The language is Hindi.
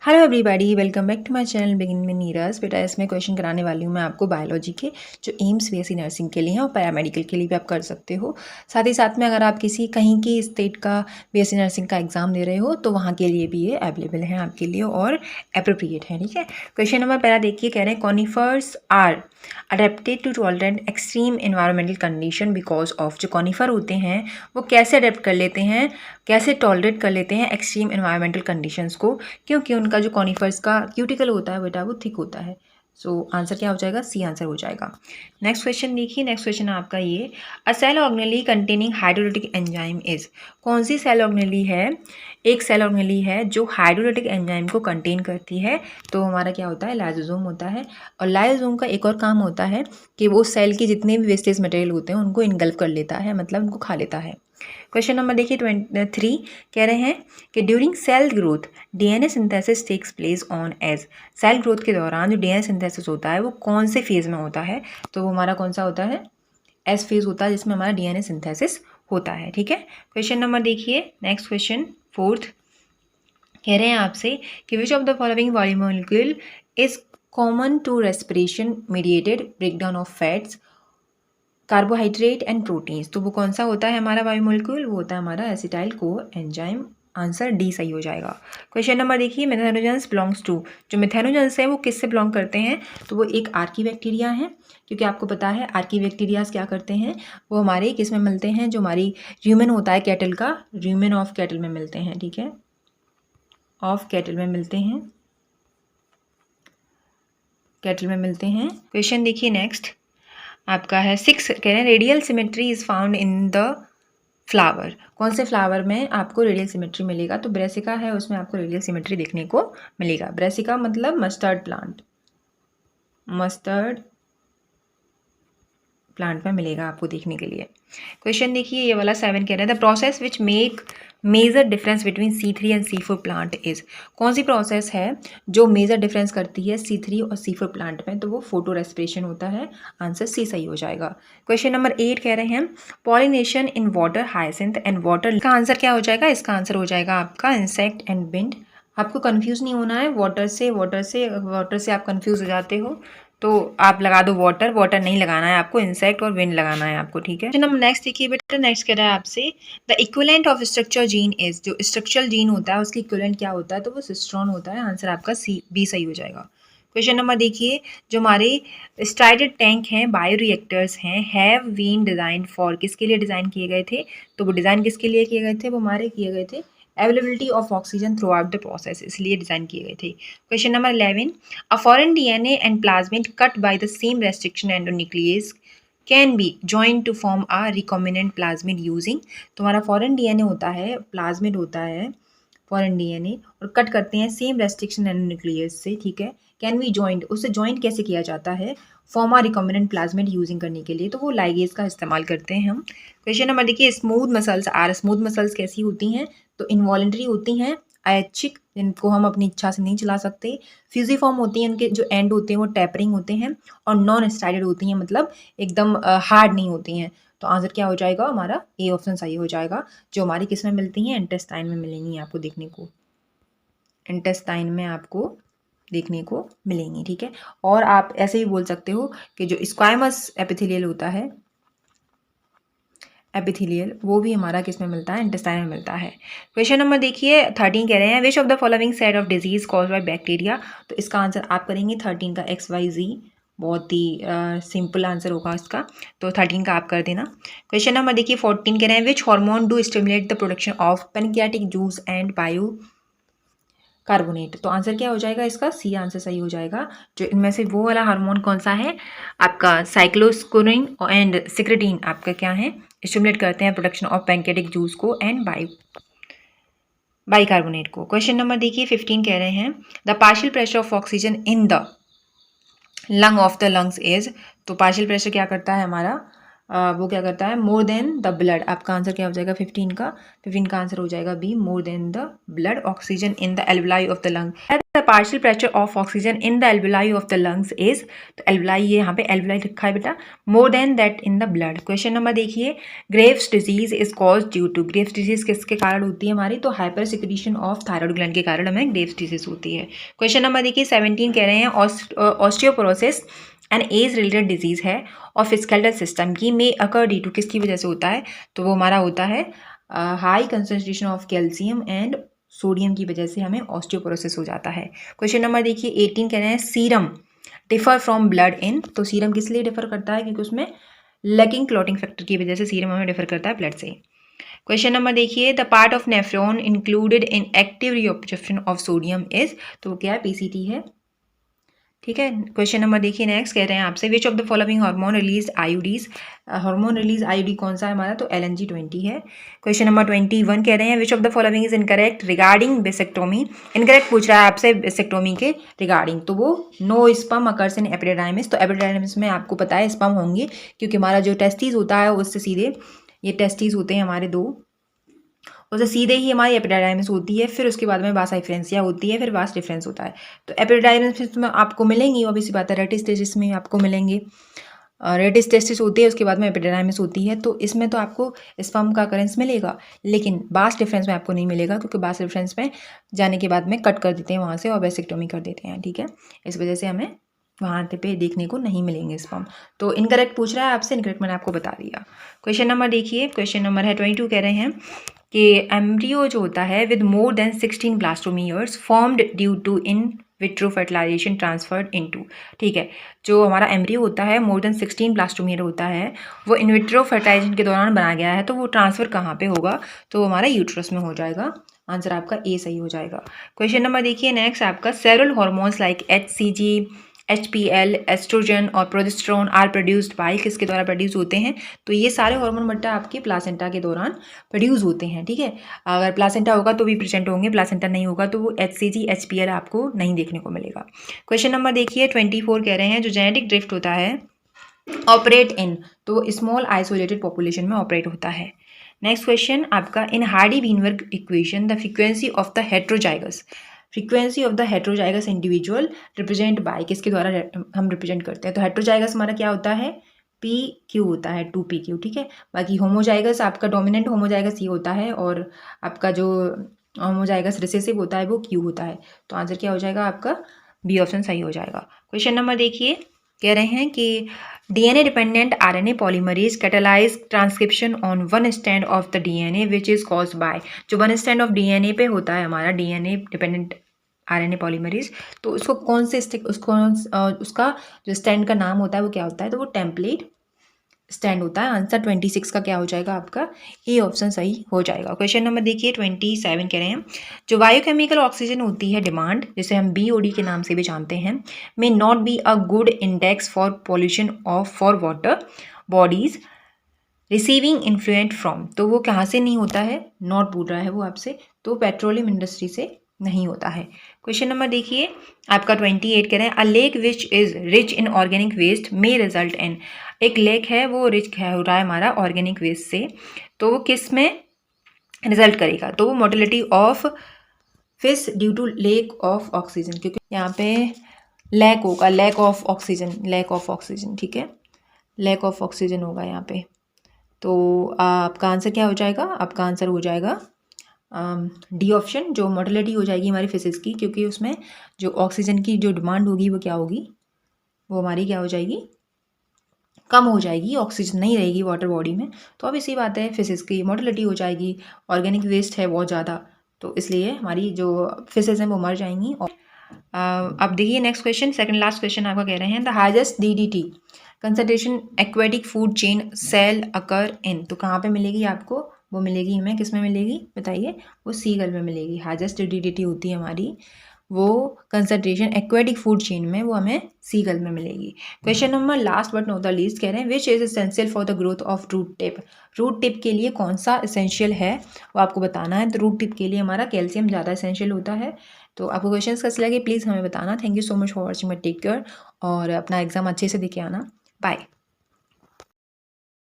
Hello everybody, welcome back to my channel begin में नीरज। बेटा इसमें क्वेश्चन कराने वाली हूँ मैं आपको बायोलॉजी के, जो एम्स बीएससी नर्सिंग के लिए हैं और पैरामेडिकल के लिए भी आप कर सकते हो। साथ ही साथ में अगर आप किसी कहीं की स्टेट का बीएससी नर्सिंग का एग्जाम दे रहे हो तो वहाँ के लिए भी ये अवेलेबल है आपके लिए और अप्रोप्रिएट है। ठीक है, क्वेश्चन नंबर पहला देखिए, कह रहे हैं conifers are adapted to tolerate extreme environmental condition because of. जो कॉनिफर होते हैं वो कैसे अडेप्ट कर लेते हैं, कैसे टॉलरेट कर लेते हैं एक्सट्रीम एनवायरमेंटल कंडीशंस को, क्योंकि उनका जो कॉनिफर्स का क्यूटिकल होता है बेटा वो थिक होता है। सो आंसर क्या हो जाएगा, सी आंसर हो जाएगा। नेक्स्ट क्वेश्चन देखिए, नेक्स्ट क्वेश्चन है आपका ये, a cell organelle containing hydrolytic enzyme is. कौन सी सेल ऑर्गेनेली है, एक सेल ऑर्गेनेली है जो हाइड्रोलिटिक एंजाइम को कंटेन करती है, तो हमारा क्या होता है, लाइसोसोम होता है। और लाइसोसोम का एक और काम होता है कि वो सेल की जितने भी वेस्टेज मटेरियल होते हैं उनको इनगल्फ कर लेता है, मतलब उनको खा लेता है। क्वेश्चन नंबर देखिए 23, कह रहे हैं कि during cell growth DNA synthesis takes place on edge. Cell growth के दौरान जो डीएनए सिंथेसिस होता है वो कौन से फेज में होता है, तो वो हमारा कौन सा होता है, एस फेज होता है, जिसमें हमारा डीएनए सिंथेसिस होता है। ठीक है, क्वेश्चन नंबर देखिए, नेक्स्ट क्वेश्चन फोर्थ, कह रहे हैं आपसे कि which of the following biomolecule is common to respiration mediated breakdown of fats, carbohydrate and proteins. तो वो कौन सा होता है हमारा बायोमोलिक्यूल, वो होता है हमारा acetyl co enzyme. Answer D सही हो जाएगा। क्वेश्चन नंबर देखिए, मेथेनोजेंस बिलोंग्स टू। जो मेथेनोजेंस है वो किससे बिलोंग करते हैं, तो वो एक आर्की बैक्टीरिया है, क्योंकि आपको पता है आर्की बैक्टीरियाज क्या करते हैं, वो हमारे किस में मिलते हैं, जो हमारी र्यूमेन होता है कैटल का, र्यूमेन ऑफ कैटल में मिलते हैं। ठीक है, ऑफ कैटल में मिलते हैं, कैटल में मिलते हैं। क्वेश्चन देखिए नेक्स्ट आपका है 6, कह रहे हैं radial symmetry is found in the flower. कौन से फ्लावर में आपको रेडियल सिमेट्री मिलेगा, तो ब्रेसिका है, उसमें आपको रेडियल सिमेट्री देखने को मिलेगा। ब्रेसिका मतलब मस्टर्ड प्लांट, मस्टर्ड प्लांट में मिलेगा आपको देखने के लिए। क्वेश्चन देखिए ये वाला 7, कह रहा है the process which make major difference between C3 and C4 plant is. कौन सी प्रोसेस है जो मेजर डिफरेंस करती है C3 और C4 प्लांट में, तो वो फोटो रेस्पिरेशन होता है। आंसर सी सही हो जाएगा। क्वेश्चन नंबर 8, कह रहे हैं pollination in water hyacinth and water. इसका आंसर क्या हो जाएगा, इसका आंसर हो जाएगा आपका इंसेक्ट एंड बिंड। आपको कंफ्यूज नहीं होना है, वाटर से आप कंफ्यूज हो जाते हो तो आप लगा दो वाटर, वाटर नहीं लगाना है आपको, इंसेक्ट और विंड लगाना है आपको। ठीक है, नंबर नेक्स्ट देखिए बेटा, नेक्स्ट कह रहा है आपसे the equivalent of structure gene is. जो स्ट्रक्चरल जीन होता है उसकी इक्विवेलेंट क्या होता है, तो वो सिस्ट्रॉन होता है। आंसर आपका सी बी सही हो जाएगा। क्वेश्चन नंबर देखिए, जो हमारे स्टाइडेड टैंक हैं, बायो रिएक्टर्स हैं, हैव बीन डिजाइन फॉर, किसके लिए डिज़ाइन किए गए थे, तो वो डिज़ाइन किसके लिए किए गए थे, वो हमारे किए गए थे availability of oxygen through out the process, इसलिए डिज़ाइन किए गए थे। Question number 11, a foreign DNA and plasmid cut by the same restriction endonuclease can be joined to form a recombinant plasmid using। तुम्हारा फॉरेन डीएनए होता है, प्लाज्मिड होता है फॉरेन डीएनए, और कट करते हैं सेम रेस्ट्रिक्शन एंडोन्यूक्लियस से। ठीक है, कैन बी जॉइंट, उससे जॉइंट कैसे किया जाता है, फॉर्म आ रिकॉम्बिनेंट प्लाज्मिड यूजिंग करने के लिए, तो वो लाइगेज का इस्तेमाल करते हैं हम। क्वेश्चन नंबर देखिए, smooth muscles are. Smooth muscles कैसी होती हैं, तो इनवॉलेंट्री होती हैं, ऐच्छिक, जिनको हम अपनी इच्छा से नहीं चला सकते। फ्यूजिफॉर्म होती हैं, उनके जो एंड होते हैं वो टैपरिंग होते हैं, और नॉन स्टाइडेड होती हैं, मतलब एकदम हार्ड नहीं होती हैं। तो आंसर क्या हो जाएगा हमारा, ए ऑप्शन सही हो जाएगा। जो हमारी किस में मिलती हैं, इंटेस्टाइन में मिलेंगी आपको देखने को, इंटेस्टाइन में आपको देखने को मिलेंगी। ठीक है, और आप ऐसे ही बोल सकते हो कि जो स्क्वायमस एपिथेलियल होता है, एपिथेलियल, वो भी हमारा किस में मिलता है, इंटेस्टाइन में मिलता है। क्वेश्चन नंबर देखिए 13, कह रहे हैं which of the following set of disease cause by bacteria. तो इसका आंसर आप करेंगे 13 का XYZ, बहुत ही सिंपल आंसर होगा इसका, तो 13 का आप कर देना। क्वेश्चन नंबर देखिए 14, कह रहे हैं which hormone do stimulate the production of pancreatic juice and bio carbonate. तो आंसर क्या हो जाएगा इसका, सी आंसर सही हो जाएगा। जो इनमें से वो वाला हार्मोन कौन सा है आपका, साइक्लोस्कोरिन एंड सिक्रेटिन आपका क्या है, स्टिमुलेट करते हैं प्रोडक्शन ऑफ पैनक्रियाटिक जूस को एंड बाइकार्बोनेट को। क्वेश्चन नंबर देखिए 15, कह रहे हैं the partial pressure of oxygen in the lung of the lungs is. तो पार्शियल प्रेशर क्या करता है हमारा, वो क्या करता है, मोर देन द ब्लड। आपका आंसर क्या हो जाएगा 15 का आंसर हो जाएगा B, more than the blood oxygen in the alveoli of the lung. The partial pressure of oxygen in the alveoli of the lungs is, तो एल्विलाई, ये यहाँ पे एल्विलाई लिखा है बेटा, more than that in the blood. Question number देखिए, Graves disease is cause due to, Graves disease किसके कारण होती है हमारी, तो hyper secretion of thyroid gland के कारण हमें ग्रेव्स डिजीज होती है। क्वेश्चन नंबर देखिए 17 कह रहे हैं osteoporosis an age related disease है ऑफ स्केलेटल सिस्टम की में अकर डी टू, किसकी वजह से होता है, तो वो हमारा होता है high concentration of calcium and sodium की वजह से हमें ऑस्टियोपोरोसिस हो जाता है। क्वेश्चन नंबर देखिए 18 कह रहे हैं serum differ from blood in, तो सीरम किस लिए डिफर करता है, क्योंकि उसमें लैकिंग क्लॉटिंग फैक्टर की वजह से सीरम हमें डिफर करता है ब्लड से। क्वेश्चन नंबर देखिए, the part of nephron included in active reabsorption of sodium is, तो वो क्या है, पीसीटी है। ठीक है, क्वेश्चन नंबर देखिए नेक्स्ट कह रहे हैं आपसे, विच of the following hormone release IUDs, hormone release IUD कौन सा है हमारा, तो LNG-20 है। क्वेश्चन नंबर 21 कह रहे हैं, which of the following is incorrect regarding vasectomy, incorrect पूछ रहा है आपसे बेसेक्टोमी के रिगार्डिंग, तो वो no sperm occurs in epididymis, तो एपिडिडाइमिस में आपको पता है स्पर्म होंगे, क्योंकि हमारा जो टेस्टिस होता है उससे सीधे, ये टेस्टिस होते हैं हमारे दो, उससे सीधे ही हमारी एपिडाइडिमिस होती है, फिर उसके बाद में वास डिफरेंसिया होती है, फिर वास डिफरेंस होता है। तो एपिडाइडिमिस में आपको मिलेंगी, ऑब्वियसली बात है, रेटिस टेस्टिस में आपको मिलेंगे, रेटिस टेस्टिस होती है, उसके बाद में एपिडाइडिमिस होती है, तो इसमें तो आपको स्पर्म का अकरेंस मिलेगा, लेकिन वास डिफरेंस में आपको नहीं मिलेगा, क्योंकि वास डिफरेंस में जाने के बाद में कट कर देते हैं वहाँ से और वेसेक्टोमी कर देते हैं। ठीक है, इस वजह से हमें वहाँ पे देखने को नहीं मिलेंगे स्पर्म। तो इनकरेक्ट पूछ रहा है आपसे, इनकरेक्ट मैंने आपको बता दिया। क्वेश्चन नंबर देखिए, क्वेश्चन नंबर है 22 कह रहे हैं कि एम्ब्रियो जो होता है with more than 16 blastomeres formed due to in vitro fertilisation transferred into, ठीक है, जो हमारा एम्ब्रियो होता है मोर देन 16 ब्लास्टोमियर होता है, वो इन विट्रो फर्टिलाइजेशन के दौरान बनाया गया है, तो वो ट्रांसफ़र कहाँ पे होगा, तो हमारा यूट्रस में हो जाएगा। आंसर आपका ए सही हो जाएगा। क्वेश्चन नंबर देखिए नेक्स्ट आपका, several hormones like HCG, HPL, oestrogen और प्रोजेस्टेरोन आर प्रोड्यूस्ड बाय, किसके द्वारा प्रोड्यूस होते हैं, तो ये सारे हार्मोन बट्टा आपके प्लासेंटा के दौरान प्रोड्यूस होते हैं। ठीक है, अगर प्लासेंटा होगा तो भी प्रेजेंट होंगे, प्लासेंटा नहीं होगा तो वो HCG, HPL आपको नहीं देखने को मिलेगा। क्वेश्चन नंबर देखिए 24 कह रहे हैं, जो जेनेटिक ड्रिफ्ट होता है ऑपरेट इन, तो वो स्मॉल आइसोलेटेड पॉपुलेशन में ऑपरेट होता है। नेक्स्ट क्वेश्चन आपका, in Hardy Weinberg equation the frequency of the heterozygous, frequency of the heterozygous individual represent by, किसके द्वारा हम रिप्रेजेंट करते हैं, तो हेट्रोजाइगस हमारा क्या होता है, PQ होता है, 2PQ। ठीक है, बाकी होमोजाइगस आपका डोमिनेंट होमोजाइगस ये होता है, और आपका जो होमोजाइगस रिसेसिव होता है वो Q होता है। तो आंसर क्या हो जाएगा आपका, बी ऑप्शन सही हो जाएगा। क्वेश्चन नंबर देखिए, कह रहे हैं कि DNA dependent RNA polymerase catalyse transcription on one stand of the DNA which is caused by, जो वन स्टैंड ऑफ DNA पे होता है हमारा DNA डिपेंडेंट RNA पॉलीमरेज, तो उसको कौन से उसका जो स्टैंड का नाम होता है वो क्या होता है, तो वो टेम्पलेट स्टैंड होता है। आंसर 26 का क्या हो जाएगा आपका, ए ऑप्शन सही हो जाएगा। क्वेश्चन नंबर देखिए 27 कह रहे हैं, जो बायोकेमिकल ऑक्सीजन होती है डिमांड, जिसे हम BOD के नाम से भी जानते हैं, may not be a good index for pollution of for water bodies receiving influential from, तो वो कहाँ से नहीं होता है, नॉट पूछ रहा है वो आपसे, तो पेट्रोलियम इंडस्ट्री से नहीं होता है। क्वेश्चन नंबर देखिए आपका 28 कह रहे हैं, a lake which is rich in organic waste may result in, एक लेक है वो रिच हो रहा है हमारा ऑर्गेनिक वेस्ट से, तो वो किस में रिजल्ट करेगा, तो वो mortality of fish due to lack of oxygen, क्योंकि यहाँ पे लैक होगा, लैक ऑफ ऑक्सीजन। ठीक है, लैक ऑफ ऑक्सीजन होगा यहाँ पे, तो आपका आंसर क्या हो जाएगा, आपका आंसर हो जाएगा डी ऑप्शन, जो मोर्टेलिटी हो जाएगी हमारी फिशेस की, क्योंकि उसमें जो ऑक्सीजन की जो डिमांड होगी वो क्या होगी, वो हमारी क्या हो जाएगी, कम हो जाएगी, ऑक्सीजन नहीं रहेगी वाटर बॉडी में, तो अब इसी बात है, फिशेस की मोर्टेलिटी हो जाएगी, ऑर्गेनिक वेस्ट है बहुत ज़्यादा, तो इसलिए हमारी जो फिशेस हैं वो मर जाएंगी। और अब देखिए next question, second last question आपका कह रहे हैं, the highest DDT concentration aquatic food chain cell occur in, तो कहाँ पे मिलेगी आपको, वो मिलेगी हमें किस में मिलेगी बताइए, वो सीगल में मिलेगी। हाईएस्ट DDT होती है हमारी वो कंसंट्रेशन एक्वेटिक फूड चेन में, वो हमें सीगल में मिलेगी। Question number last but not the least कह रहे हैं, which is essential for the growth of root tip, root tip के लिए कौन सा एसेंशियल है वो आपको बताना है। तो रूट टिप के लिए हमारा कैल्शियम ज़्यादा एसेंशियल होता है। तो आपको क्वेश्चन कैसे लगे प्लीज़ हमें बताना। Thank you so much for watching, take care और अपना एग्जाम अच्छे से देके आना। बाय।